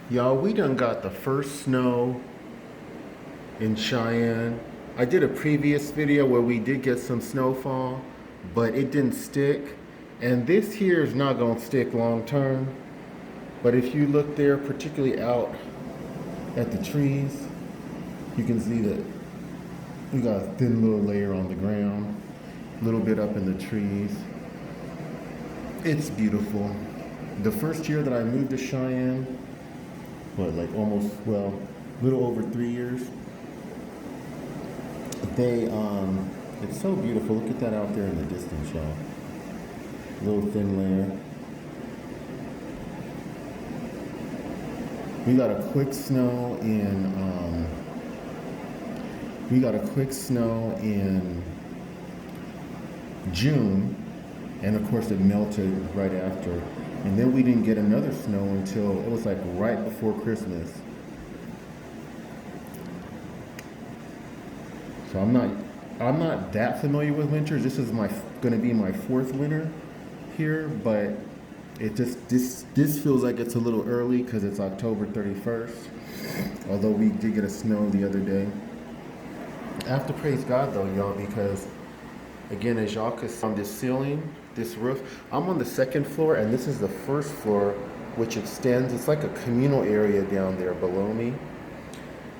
Y'all, we done got the first snow in Cheyenne. I did a previous video where we did get some snowfall, but it didn't stick. And this here is not gonna stick long term. But if you look there, particularly out at the trees, you can see that we got a thin little layer on the ground, a little bit up in the trees. It's beautiful. The first year that I moved to Cheyenne, like almost, well, a little over 3 years. It's so beautiful. Look at that out there in the distance, y'all. Little thin layer. We got a quick snow in June, and of course it melted right after. And then we didn't get another snow until it was like right before Christmas. So I'm not that familiar with winters. This is going to be my fourth winter here, but this feels like it's a little early because it's October 31st. Although we did get a snow the other day. I have to praise God though, y'all, because again, as y'all can see on this ceiling, this roof, I'm on the second floor, and this is the first floor, which extends. It's like a communal area down there below me,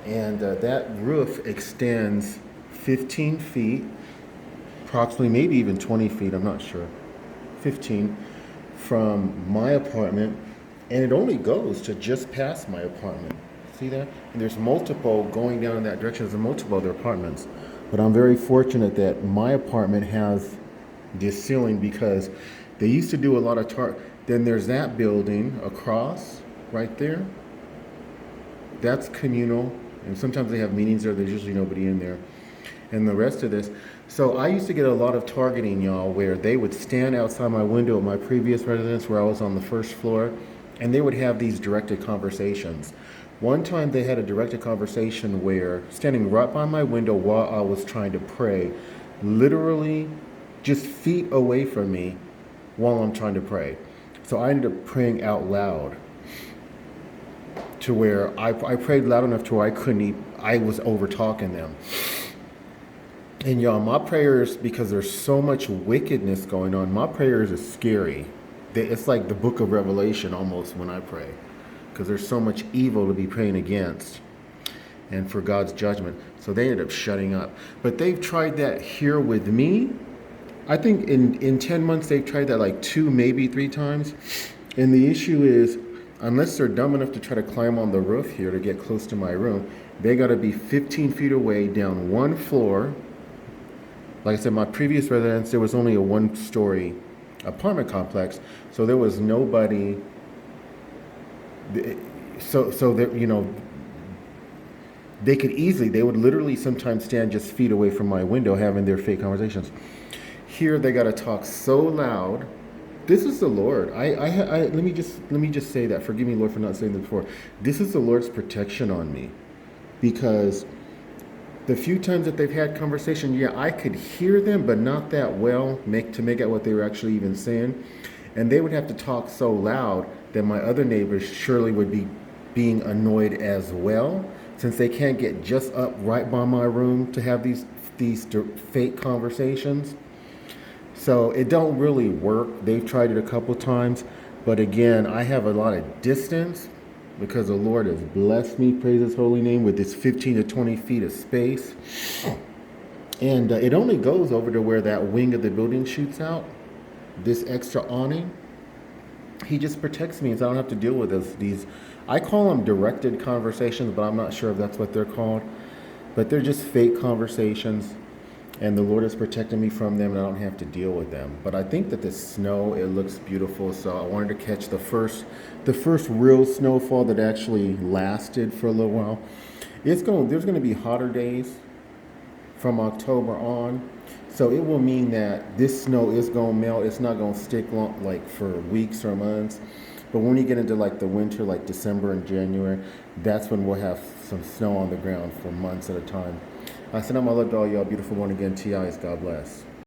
and that roof extends 15 feet, approximately, maybe even 20 feet, I'm not sure, 15, from my apartment, and it only goes to just past my apartment. See that? And there's multiple going down in that direction. There's multiple other apartments. But I'm very fortunate that my apartment has this ceiling, because they used to do a lot of then there's that building across right there. That's communal, and sometimes they have meetings there. There's usually nobody in there. And the rest of this. So I used to get a lot of targeting, y'all, where they would stand outside my window at my previous residence where I was on the first floor, and they would have these directed conversations. One time they had a directed conversation where, standing right by my window while I was trying to pray, literally just feet away from me while I'm trying to pray. So I ended up praying out loud to where I prayed loud enough to where I was over talking them. And y'all, my prayers, because there's so much wickedness going on, my prayers are scary. It's like the book of Revelation almost when I pray, because there's so much evil to be praying against and for God's judgment. So they ended up shutting up. But they've tried that here with me. I think in 10 months they've tried that like 2, maybe 3 times. And the issue is, unless they're dumb enough to try to climb on the roof here to get close to my room, they got to be 15 feet away down one floor. Like I said, my previous residence, there was only a 1-story apartment complex, so there was nobody. So that, you know, they would literally sometimes stand just feet away from my window having their fake conversations. Here they got to talk so loud. This is the Lord. Let me just say that. Forgive me, Lord, for not saying this before. This is the Lord's protection on me, because the few times that they've had conversation, yeah, I could hear them, but not that well to make out what they were actually even saying. And they would have to talk so loud that my other neighbors surely would be being annoyed as well, since they can't get just up right by my room to have these fake conversations. So it don't really work. They've tried it a couple times, but again, I have a lot of distance, because the Lord has blessed me, praise his holy name, with this 15 to 20 feet of space. And it only goes over to where that wing of the building shoots out, this extra awning. He just protects me, so I don't have to deal with these, I call them directed conversations, but I'm not sure if that's what they're called. But they're just fake conversations, and the Lord has protected me from them, and I don't have to deal with them. But I think that the snow, it looks beautiful, so I wanted to catch the first real snowfall that actually lasted for a little while. There's going to be hotter days from October on, so it will mean that this snow is going to melt. It's not going to stick long, like for weeks or months. But when you get into like the winter, like December and January, that's when we'll have some snow on the ground for months at a time. I said, I'm going to love all y'all. Beautiful one again. TIs. God bless.